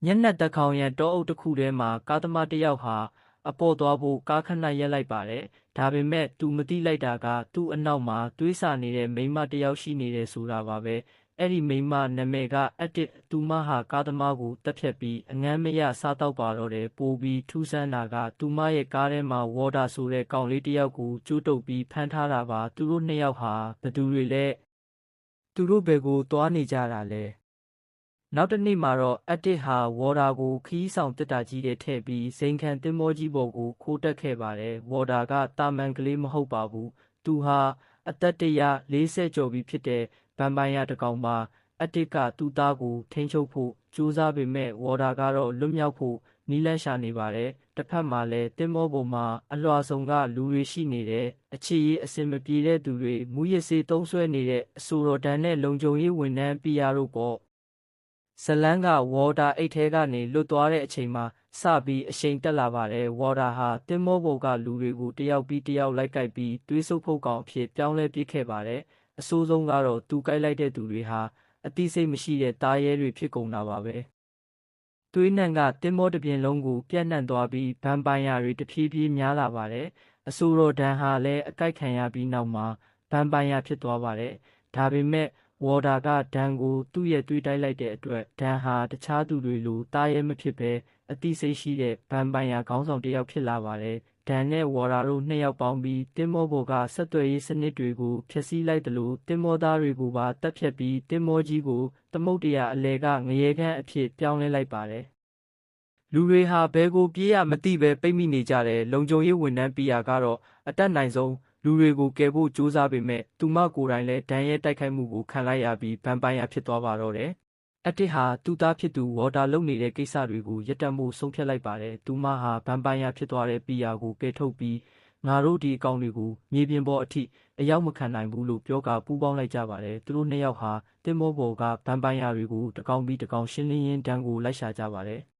ညက်နက်တကောင်ရန်တောအုပ်တစ်ခုထဲမှာကားသမားတစ်ယောက်ဟာအပေါ်သွားဖို့ကားခဏရပ်လိုက်ပါတယ်။ဒါပေမဲ့သူမသိလိုက်တာကသူ့အနောက်မှာတွေးဆနေတဲ့မိန်းမတစ်ယောက်ရှိနေတယ်ဆိုတာပါပဲ။အဲ့ဒီမိန်းမနာမည်ကအတစ် သူမဟာကားသမားကိုတက်ဖြတ်ပြီးအငမ်းမရစားတော့ပါတော့တယ်။ပိုပြီးထူးဆန်းတာကသူမရဲ့ကားထဲမှာဝေါ်ဒါဆိုတဲ့ကောင်လေးတစ်ယောက်ကိုကျိုးတုပ်ပြီးဖမ်းထားတာပါ။သူတို့နှစ်ယောက်ဟာဘယ်သူတွေလဲ။သူတို့ဘယ်ကိုသွားနေကြတာလဲ။နောက်တစ်နေ့မှာတော့အတစ်ဟာဝေါ်ဒါကိုခီးဆောင်တက်တာကြီးတဲ့ထည့်ပြီးဇိမ်ခံသင်္ဘောကြီးပေါ်ကိုခိုးတက်ခဲ့ပါတယ်။ဝေါ်ဒါကတာမန်ကလေးမဟုတ်ပါဘူး။သူဟာအသက်140ကျော်ပြီဖြစ်တဲ့ဗမ်ပိုင်ယာတစ်ကောင်ပါ။အတစ်ကသူ့သားကိုထိန်းချုပ်ဖို့ကြိုးစားပေမဲ့ဝေါ်ဒါကတော့လွတ်မြောက်ဖို့နည်းလမ်းရှာနေပါတယ်။တစ်ဖက်မှာလည်းသင်္ဘောပေါ်မှာအလွှာစုံကလူတွေရှိနေတယ်။အခြေရေးအဆင်မပြေတဲ့သူတွေမူရစ်ဆေးသုံးစွဲနေတဲ့အဆိုတော်တန်းနဲ့လုံခြုံရေးဝန်ထမ်းပီယာတို့ပေါ့။ဇလန်းကဝေါ်ဒါအိတ်ထဲကနေလွတ်သွားတဲ့အချိန်မှာစပြီးအရှိန်တက်လာပါတယ်။ဝေါ်ဒါဟာသင်္ဘောပေါ်ကလူတွေကိုတယောက်ပြီးတယောက်လိုက်ကိုက်ပြီးတွေးဆုပ်ဖို့ကောင်အဖြစ်ပြောင်းလဲပစ်ခဲ့ပါတယ်။အဆိုးဆုံးကတော့သူကိုက်လိုက်တဲ့သူတွေဟာအသိစိတ်မရှိတဲ့သားရဲတွေဖြစ်ကုန်တာပါပဲ။သွေးနံကသင်္ဘောတစ်ပြင်လုံးကိုပြန့်နှံ့သွားပြီးဗမ်ပိုင်ယာတွေတဖြည်းဖြည်းများလာပါတယ်။အဆိုတော်ဒန်ဟာလည်းအကိုက်ခံရပြီးနောက်မှာဗမ်ပိုင်ယာဖြစ်သွားပါတယ်။ဒါပေမဲ့ဝေါ်ဒါကဒန်ကိုသူ့ရဲ့တွေးတိုက်လိုက်တဲ့အတွက်ဒန်ဟာတခြားသူတွေလိုသားရဲမဖြစ်ဘဲအသိစိတ်ရှိတဲ့ဗမ်ပိုင်ယာခေါင်းဆောင်တစ်ယောက်ဖြစ်လာပါတယ်။ဒန်နဲ့ဝေါ်ဒါတို့နှစ်ယောက်ပေါင်းပြီးသင်္ဘောပေါ်ကဆက်သွယ်ရေးစနစ်တွေကိုဖျက်ဆီးလိုက်တယ်လို့သင်္ဘောသားတွေကိုပါတပ်ဖြတ်ပြီးသင်္ဘောကြီးကိုသမုဒ္ဒရာအလယ်ကငရေခမ်းအဖြစ်ပြောင်းလဲလိုက်ပါတယ်။လူတွေဟာဘဲကိုပြေးရမသိပဲပိတ်မိနေကြတယ်။လုံခြုံရေးဝန်ထမ်းပီယာကတော့အတက်နိုင်ဆုံးလူတွေကိုကယ်ဖို့ကြိုးစားပေမဲ့သူမကိုယ်တိုင်လည်းဒန်ရဲ့တိုက်ခိုက်မှုကိုခံလိုက်ရပြီးဗမ်ပိုင်ယာဖြစ်သွားပါတော့တယ်။အတစ်ဟာသူ့သားဖြစ်သူဝေါ်ဒါလုပ်နေတဲ့ကိစ္စတွေကိုရပ်တန့်ဖို့ဆုံးဖြတ်လိုက်ပါတယ်။သူမဟာဗမ်ပိုင်ယာဖြစ်သွားတဲ့ပီယာကိုကယ်ထုတ်ပြီးငါတို့ဒီအကောင်တွေကိုမြေပြင်ပေါ်အထိအရောက်မခံနိုင်ဘူးလို့ပြောကာပူးပေါင်းလိုက်ကြပါတယ်။သူတို့နှစ်ယောက်ဟာသင်္ဘောပေါ်ကဗမ်ပိုင်ယာတွေကိုတကောင်ပြီးတကောင်ရှင်းလင်းရင်းဒန်ကိုလိုက်ရှာကြပါတယ်။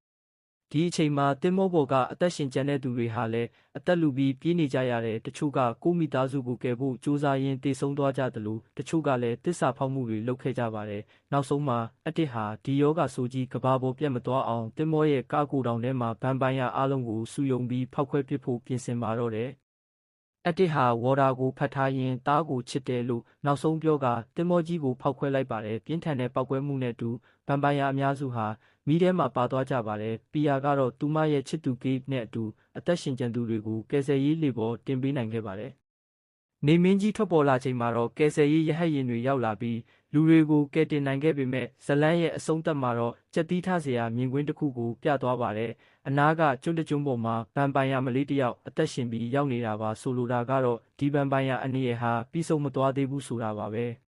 ဒီအချိန်မှာသင်္ဘောပေါ်ကအသက်ရှင်ကျန်တဲ့သူတွေဟာလည်းအသက်လူပြီးပြေးနေကြရတယ်။တချို့ကကိုမိသားစုကိုကယ်ဖို့ကြိုးစားရင်းတေဆုံးသွားကြသလိုတချို့ကလည်းတစ္ဆာဖောက်မှုတွေလုပ်ခဲ့ကြပါတယ်။နောက်ဆုံးမှာအတစ်ဟာဒီယောဂဆိုကြီးကဘာပေါ်ပြတ်မသွားအောင်သင်္ဘောရဲ့ကားကိုတောင်ထဲမှာဗမ်ပိုင်ယာအားလုံးကိုစုယုံပြီးဖောက်ခွဲပစ်ဖို့ပြင်ဆင်ပါတော့တယ်။အတစ်ဟာဝေါ်ဒါကိုဖတ်ထားရင်းသားကိုချစ်တယ်လို့နောက်ဆုံးပြောကာသင်္ဘောကြီးကိုဖောက်ခွဲလိုက်ပါတယ်။ပြင်းထန်တဲ့ပောက်ကွဲမှုနဲ့အတူဗမ်ပိုင်ယာအများစုဟာမီးထဲမှာပါသွားကြပါတယ်။ပီယာကတော့သူမရဲ့ချစ်သူကေးနဲ့အတူအသက်ရှင်ကျန်သူတွေကိုကယ်ဆယ်ရေးလှေပေါ်တင်ပေးနိုင်ခဲ့ပါတယ်။နေမင်းကြီးထွက်ပေါ်လာချိန်မှာတော့ကယ်ဆယ်ရေးရဟတ်ယာဉ်တွေရောက်လာပြီးလူတွေကိုကယ်တင်နိုင်ခဲ့ပေမဲ့ဇလန်းရဲ့အဆုံးသတ်မှာတော့ကြက်သီးထစရာမြင်ကွင်းတစ်ခုကိုပြသွားပါတယ်။အနားကကျွန်းတကျွန်းပေါ်မှာဗမ်ပိုင်ယာမလေးတစ်ယောက်အသက်ရှင်ပြီးရောက်နေတာပါဆိုလိုတာကတော့ဒီဗမ်ပိုင်ယာအနေနဲ့ဟာပြီးဆုံးမသွားသေးဘူးဆိုတာပါပဲ။